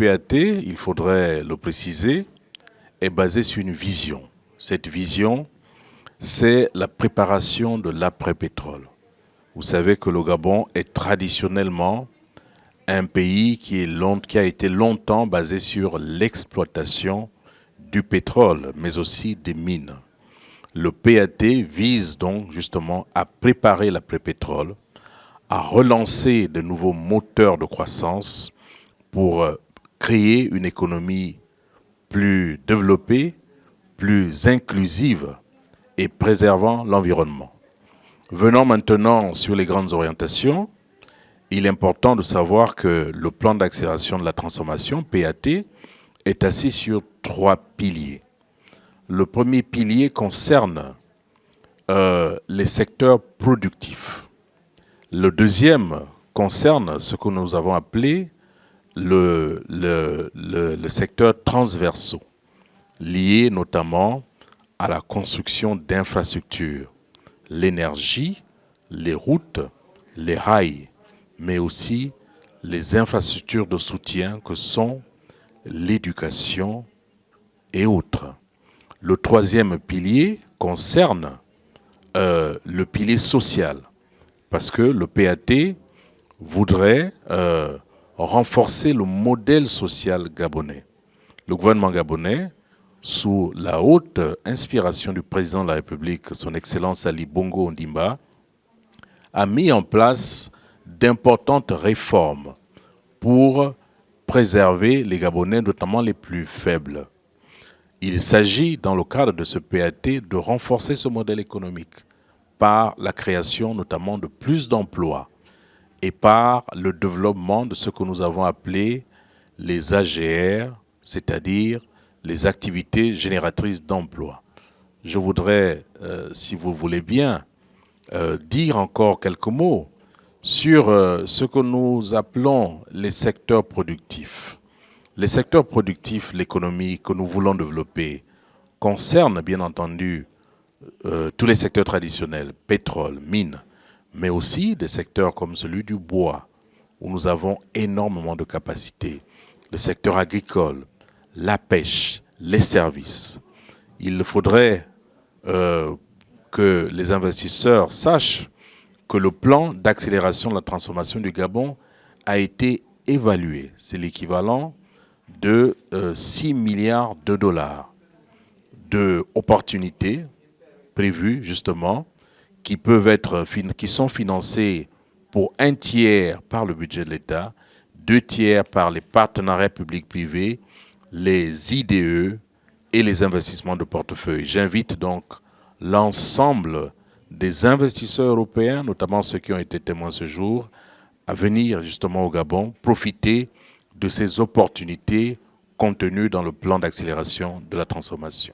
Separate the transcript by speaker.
Speaker 1: PAT, il faudrait le préciser, est basé sur une vision. Cette vision, c'est la préparation de l'après-pétrole. Vous savez que le Gabon est traditionnellement un pays qui a été longtemps basé sur l'exploitation du pétrole, mais aussi des mines. Le PAT vise donc justement à préparer l'après-pétrole, à relancer de nouveaux moteurs de croissance pour créer une économie plus développée, plus inclusive et préservant l'environnement. Venons maintenant sur les grandes orientations. Il est important de savoir que le plan d'accélération de la transformation, PAT, est assis sur 3 piliers. Le premier pilier concerne les secteurs productifs. Le deuxième concerne ce que nous avons appelé le secteur transversaux, lié notamment à la construction d'infrastructures, l'énergie, les routes, les rails, mais aussi les infrastructures de soutien que sont l'éducation et autres. Le troisième pilier concerne le pilier social, parce que le PAT voudrait renforcer le modèle social gabonais. Le gouvernement gabonais, sous la haute inspiration du président de la République, son Excellence Ali Bongo Ondimba, a mis en place d'importantes réformes pour préserver les Gabonais, notamment les plus faibles. Il s'agit, dans le cadre de ce PAT, de renforcer ce modèle économique par la création notamment de plus d'emplois et par le développement de ce que nous avons appelé les AGR, c'est-à-dire les activités génératrices d'emplois. Je voudrais, si vous voulez bien, dire encore quelques mots sur ce que nous appelons les secteurs productifs. Les secteurs productifs, l'économie que nous voulons développer, concernent bien entendu tous les secteurs traditionnels, pétrole, mines, mais aussi des secteurs comme celui du bois, où nous avons énormément de capacités, le secteur agricole, la pêche, les services. Il faudrait que les investisseurs sachent que le plan d'accélération de la transformation du Gabon a été évalué. C'est l'équivalent de 6 milliards de dollars d'opportunités prévues justement qui sont financées pour 1/3 par le budget de l'État, 2/3 par les partenariats publics-privés, les IDE et les investissements de portefeuille. J'invite donc l'ensemble des investisseurs européens, notamment ceux qui ont été témoins ce jour, à venir justement au Gabon, profiter de ces opportunités contenues dans le plan d'accélération de la transformation.